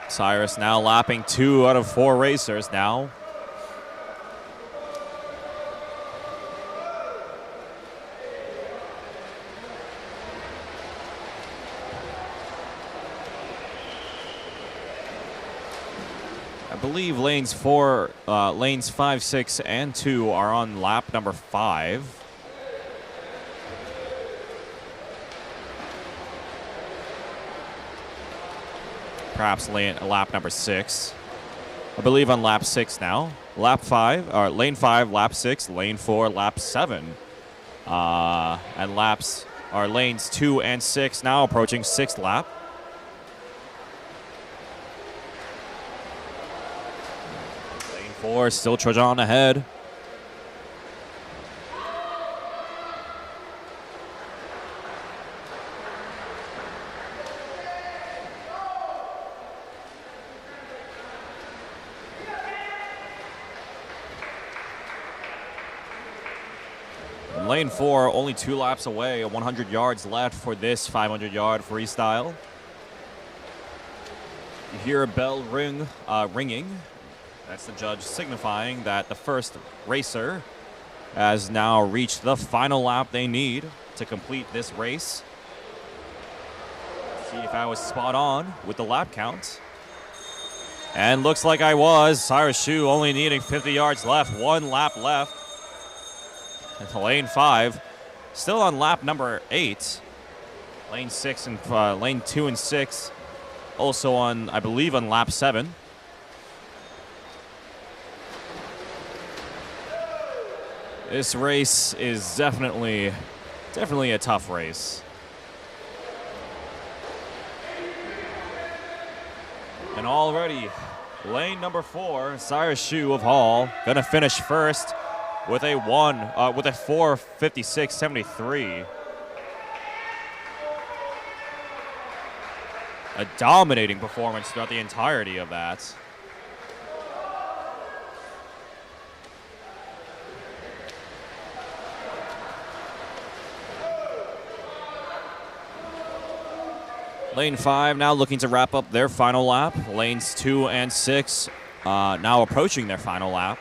Cyrus now lapping 2 out of 4 racers now. I believe lanes 5, 6, and 2 are on lap number 5. Perhaps lap number 6. I believe on lap 6 now. Lap 5, or lane 5, lap 6, lane 4, lap 7. And lanes 2 and 6 now approaching 6th lap. Lane 4 still trudging on ahead. Lane 4 only 2 laps away, 100 yards left for this 500-yard freestyle. You hear a bell ringing. That's the judge signifying that the first racer has now reached the final lap they need to complete this race. See if I was spot on with the lap count. And looks like I was. Cyrus Shu only needing 50 yards left, 1 lap left. Into lane 5, still on lap number 8. Lane 6 and lane 2 and 6, also on, I believe, on lap 7. This race is definitely a tough race. And already, lane number 4, Cyrus Shu of Hall, gonna finish first with a 4:56.73. A dominating performance throughout the entirety of that. Lane 5 now looking to wrap up their final lap. Lanes 2 and 6 now approaching their final lap.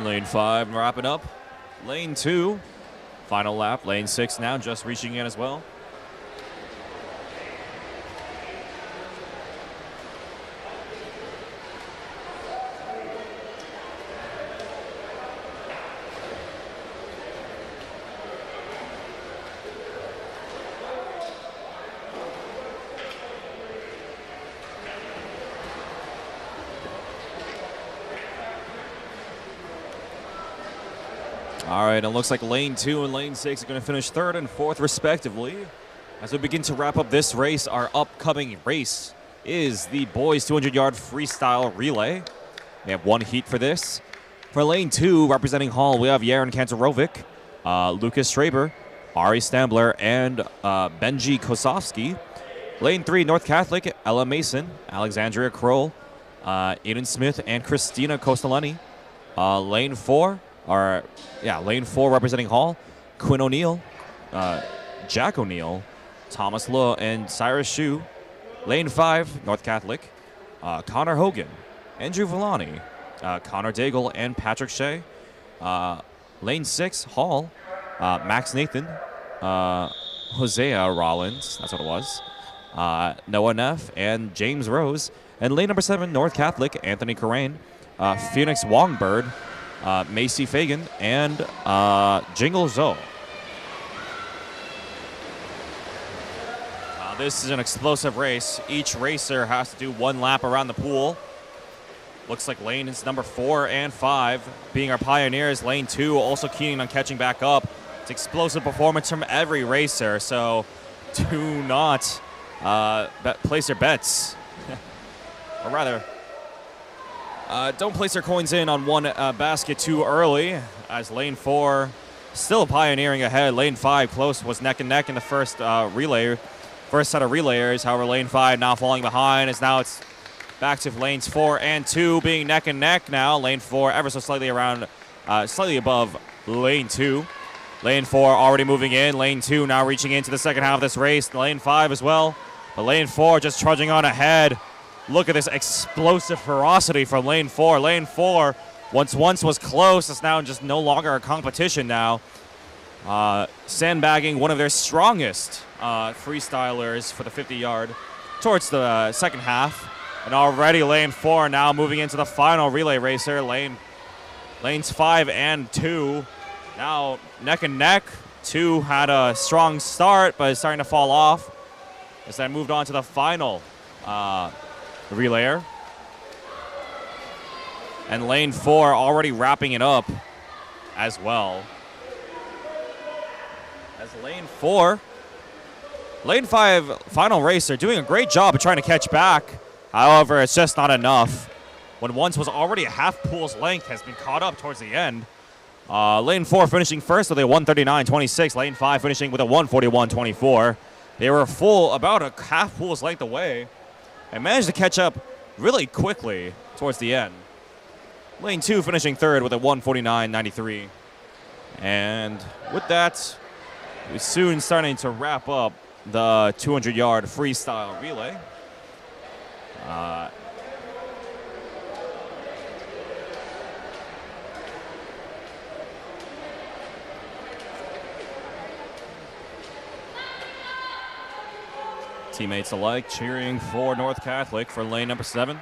Lane 5 wrapping up. Lane 2, final lap. Lane 6 now just reaching in as well. All right, it looks like lane 2 and lane 6 are going to finish 3rd and 4th respectively. As we begin to wrap up this race, our upcoming race is the boys 200-yard freestyle relay. We have one heat for this. For lane 2, representing Hall, we have Yaron Kantarovic, Lucas Schraber, Ari Stambler, and Benji Kosofsky. Lane 3, North Catholic, Ella Mason, Alexandria Kroll, Aiden Smith, and Christina Costellani. Lane 4 representing Hall, Quinn O'Neill, Jack O'Neill, Thomas Lowe, and Cyrus Shu. Lane 5, North Catholic, Connor Hogan, Andrew Villani, Connor Daigle, and Patrick Shea. Lane 6, Hall, Max Nathan, Hosea Rollins, that's what it was, Noah Neff, and James Rose. And lane number 7, North Catholic, Anthony Corain, Phoenix Wongbird, Macy Fagan, and Jingle Zoe. This is an explosive race. Each racer has to do one lap around the pool. Looks like lane is number 4 and 5 being our pioneers. Lane 2 also keen on catching back up. It's explosive performance from every racer, so do not place your bets. Or rather, don't place your coins in on one basket too early, as lane 4 still pioneering ahead. Lane 5 close, was neck and neck in the first first set of relayers. However, lane 5 now falling behind, as now it's back to lanes 4 and 2 being neck and neck now. Lane 4 ever so slightly around, slightly above lane 2. Lane 4 already moving in. Lane 2 now reaching into the second half of this race. Lane 5 as well. But lane 4 just trudging on ahead. Look at this explosive ferocity from lane 4. Lane 4, once was close, is now just no longer a competition now. Sandbagging one of their strongest freestylers for the 50-yard towards the second half. And already lane 4 now moving into the final relay racer. Lanes 5 and 2 now neck and neck. 2 had a strong start, but is starting to fall off as they moved on to the final relayer. And lane 4 already wrapping it up as well. As lane 5 final racer doing a great job of trying to catch back. However, it's just not enough. When once was already a half pool's length, has been caught up towards the end. Lane 4 finishing first with a 139.26. Lane 5 finishing with a 141.24. They were full about a half pool's length away and managed to catch up really quickly towards the end. Lane 2 finishing third with a 149.93. And with that, we're soon starting to wrap up the 200-yard freestyle relay. Teammates alike cheering for North Catholic for lane number 7.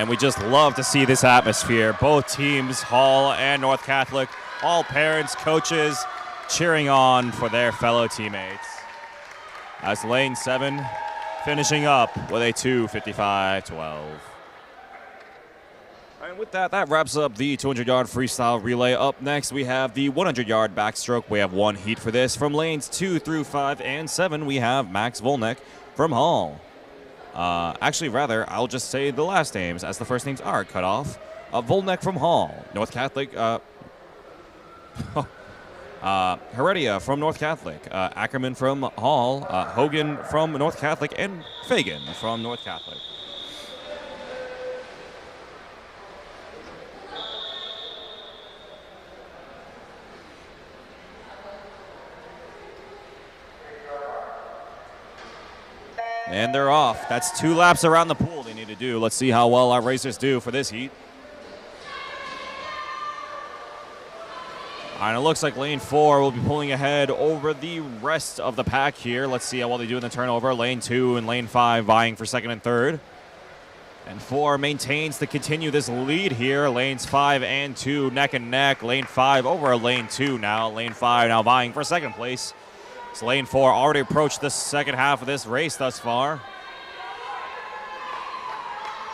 And we just love to see this atmosphere. Both teams, Hall and North Catholic, all parents, coaches, cheering on for their fellow teammates. As lane 7 finishing up with a 2:55.12. And with that, that wraps up the 200-yard freestyle relay. Up next, we have the 100-yard backstroke. We have one heat for this. From lanes 2 through 5 and 7, we have Max Volnek from Hall. Actually, rather, I'll just say the last names as the first names are cut off. Volnek from Hall. North Catholic. Heredia from North Catholic. Ackerman from Hall. Hogan from North Catholic. And Fagan from North Catholic. And they're off. That's 2 laps around the pool they need to do. Let's see how well our racers do for this heat. All right, it looks like lane 4 will be pulling ahead over the rest of the pack here. Let's see how well they do in the turnover. Lane 2 and lane 5 vying for second and third. And 4 maintains to continue this lead here. Lanes 5 and 2 neck and neck. Lane 5 over lane 2 now. Lane 5 now vying for second place. So lane 4 already approached the second half of this race thus far.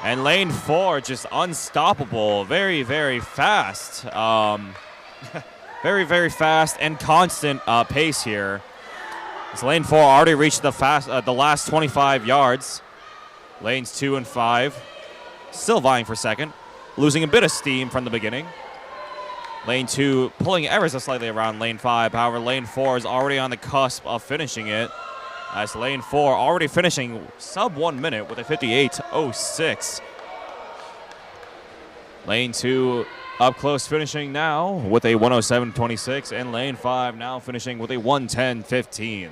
And lane 4 just unstoppable. Very, very fast. Very, very fast and constant pace here. So lane 4 already reached the last 25 yards. Lanes 2 and 5 still vying for second. Losing a bit of steam from the beginning. Lane 2 pulling ever so slightly around lane 5. However, lane 4 is already on the cusp of finishing it. As lane 4 already finishing sub 1 minute with a 58.06. Lane 2 up close finishing now with a 107.26. And lane 5 now finishing with a 110.15.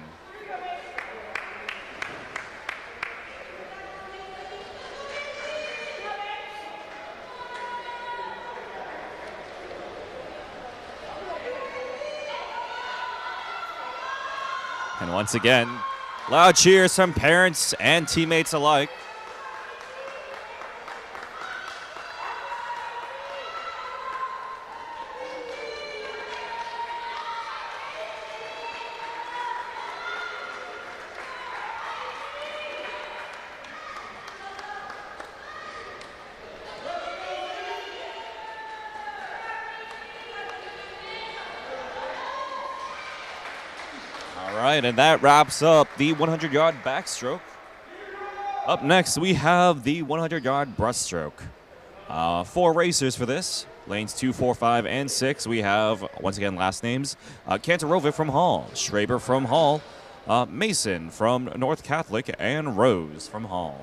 And once again, loud cheers from parents and teammates alike. And that wraps up the 100-yard backstroke. Up next, we have the 100-yard breaststroke. 4 racers for this. Lanes 2, 4, 5, and 6. We have, once again, last names. Kantarovic from Hall, Schraber from Hall, Mason from North Catholic, and Rose from Hall.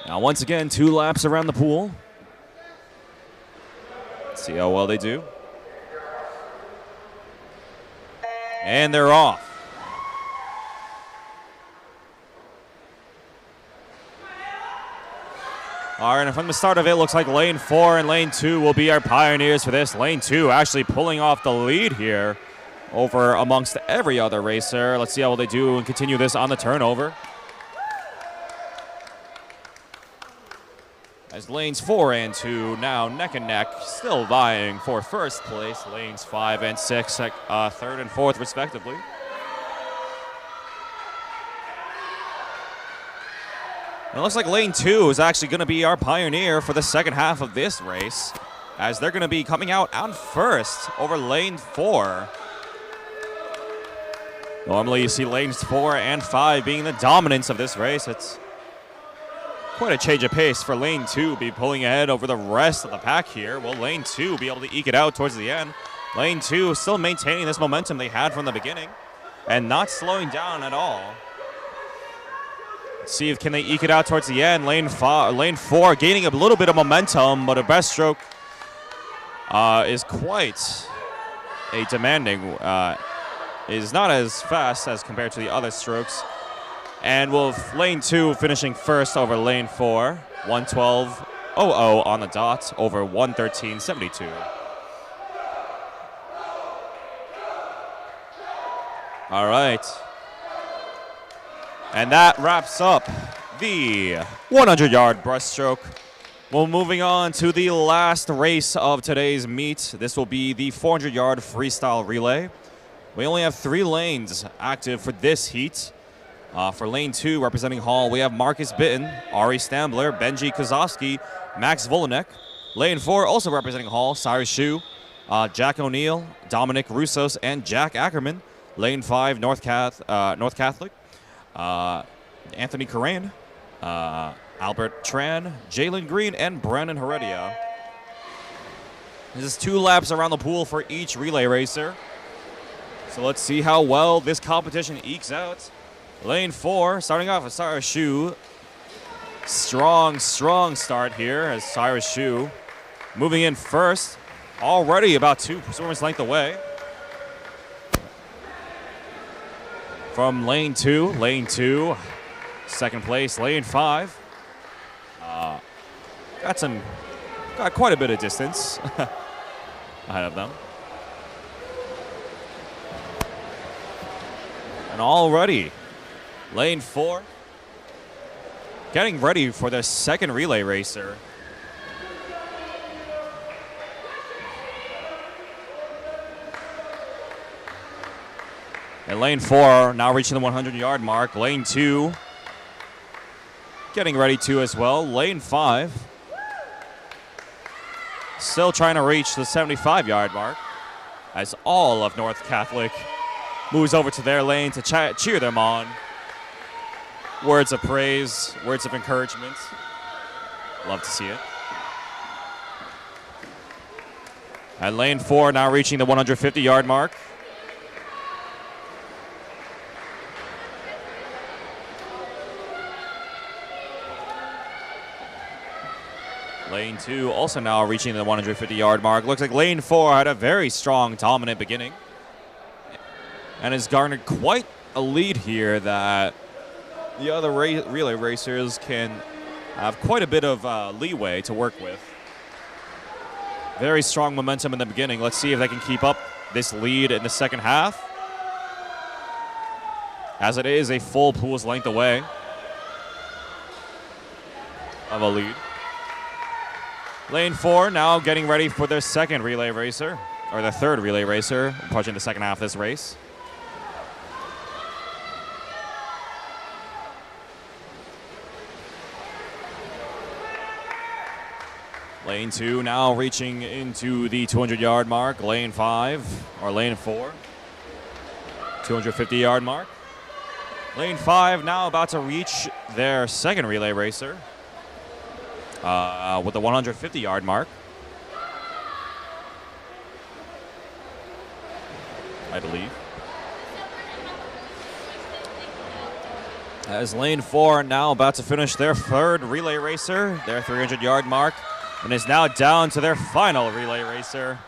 Now, once again, 2 laps around the pool. See how well they do. And they're off. All right, and from the start of it, looks like lane 4 and lane 2 will be our pioneers for this. Lane 2 actually pulling off the lead here over amongst every other racer. Let's see how well they do and continue this on the turnover. As lanes 4 and 2 now neck and neck, still vying for first place. Lanes 5 and 6, third and fourth respectively. It looks like lane 2 is actually going to be our pioneer for the second half of this race, as they're going to be coming out on first over lane 4. Normally you see lanes 4 and 5 being the dominance of this race. It's quite a change of pace for lane 2 be pulling ahead over the rest of the pack here. Will lane 2 be able to eke it out towards the end? Lane 2 still maintaining this momentum they had from the beginning and not slowing down at all. Let's see if can they eke it out towards the end. Lane 4 gaining a little bit of momentum, but a breaststroke is quite a demanding. Is not as fast as compared to the other strokes. And with lane 2 finishing first over lane 4, 112.00 on the dot over 113.72. All right. And that wraps up the 100-yard breaststroke. Well, moving on to the last race of today's meet. This will be the 400-yard freestyle relay. We only have 3 lanes active for this heat. For lane 2, representing Hall, we have Marcus Bitten, Ari Stambler, Benji Kozowski, Max Volanek. Lane 4, also representing Hall, Cyrus Shu, Jack O'Neill, Dominic Roussos, and Jack Ackerman. Lane 5, North Catholic, Anthony Corain, Albert Tran, Jalen Green, and Brandon Heredia. This is 2 laps around the pool for each relay racer. So let's see how well this competition ekes out. Lane 4, starting off with Cyrus Shu. Strong start here as Cyrus Shu moving in first, already about 2 swimmers' length away. From lane 2, second place, lane 5. Got quite a bit of distance ahead of them. And already, lane 4, getting ready for the second relay racer. And lane 4 now reaching the 100-yard mark. Lane 2 getting ready to as well. Lane 5 still trying to reach the 75-yard mark as all of North Catholic moves over to their lane to cheer them on. Words of praise, words of encouragement. Love to see it. And lane 4 now reaching the 150-yard mark. Lane 2 also now reaching the 150-yard mark. Looks like lane 4 had a very strong, dominant beginning and has garnered quite a lead here that the other relay racers can have quite a bit of leeway to work with. Very strong momentum in the beginning. Let's see if they can keep up this lead in the second half, as it is a full pool's length away of a lead. Lane 4 now getting ready for their second relay racer, or the third relay racer, approaching the second half of this race. Lane 2 now reaching into the 200-yard mark. Lane 5, or lane 4, 250-yard mark. Lane 5 now about to reach their second relay racer with the 150-yard mark. I believe. As lane 4 now about to finish their third relay racer, their 300-yard mark, and is now down to their final relay racer.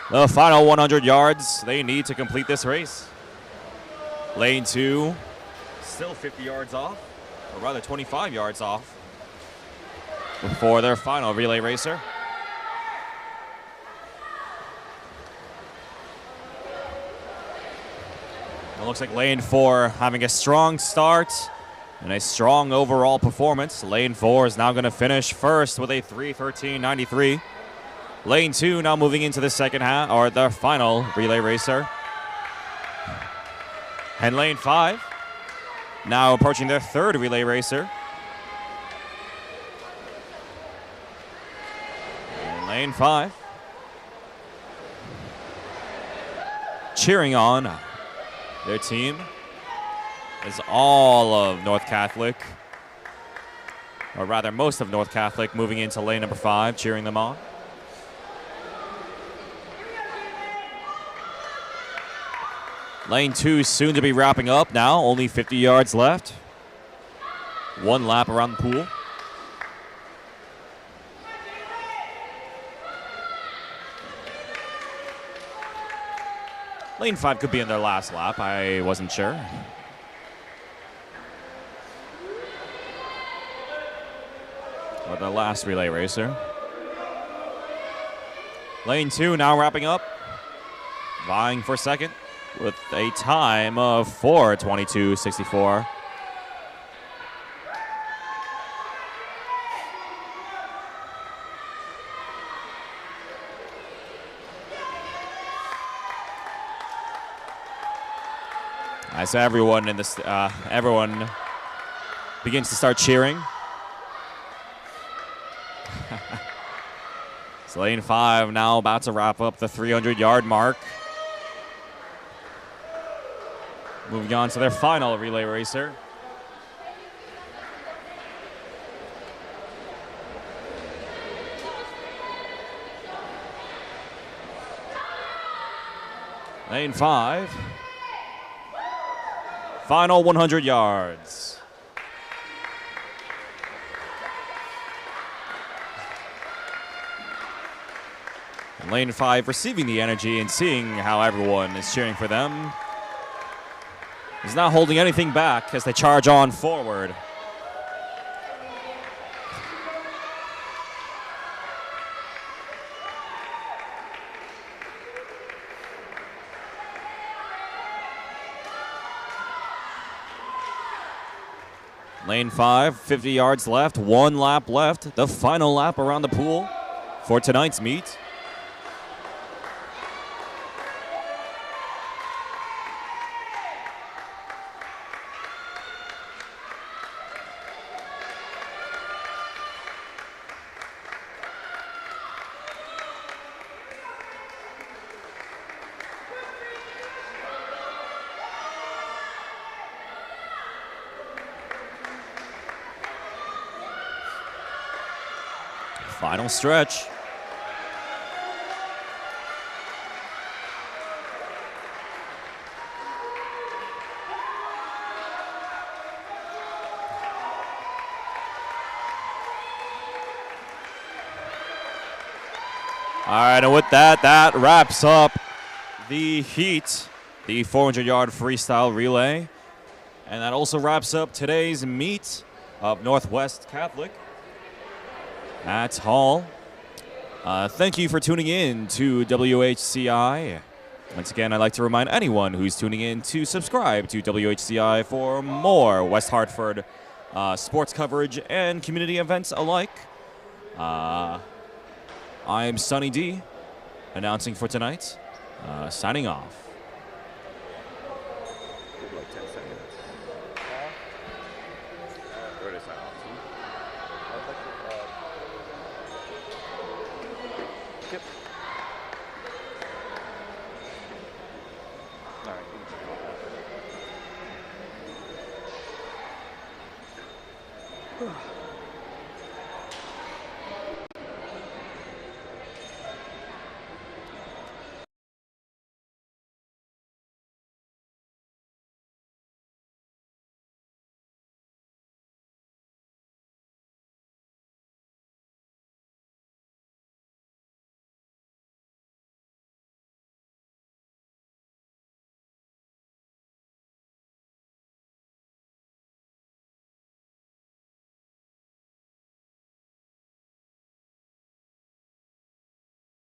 The final 100 yards they need to complete this race. Lane 2 still 50 yards off, or rather 25 yards off, before their final relay racer. It looks like lane 4 having a strong start and a strong overall performance. Lane 4 is now going to finish first with a 3:13.93. Lane 2 now moving into the second half, or the final relay racer. And lane 5 now approaching their third relay racer. And lane 5 cheering on their team is all of North Catholic, or rather most of North Catholic, moving into lane number 5, cheering them on. Lane 2 soon to be wrapping up now, only 50 yards left. 1 lap around the pool. Lane 5 could be in their last lap, I wasn't sure. Or the last relay racer. Lane 2 now wrapping up, vying for second. with a time of 4:22.64. As everyone in this, everyone begins to start cheering. So lane 5 now about to wrap up the 300-yard mark. Moving on to their final relay racer. Lane 5. Final 100 yards. And lane 5 receiving the energy and seeing how everyone is cheering for them. Is not holding anything back as they charge on forward. Lane 5, 50 yards left, 1 lap left, the final lap around the pool for tonight's meet. Final stretch. All right, and with that wraps up the heat, the 400-yard freestyle relay. And that also wraps up today's meet of Northwest Catholic at Hall. Thank you for tuning in to WHCI. Once again, I'd like to remind anyone who's tuning in to subscribe to WHCI for more West Hartford sports coverage and community events alike. I'm Sunny D, announcing for tonight, signing off. Like 10 seconds. Where does that option? I'd like to, Yep. All right. You can check it out.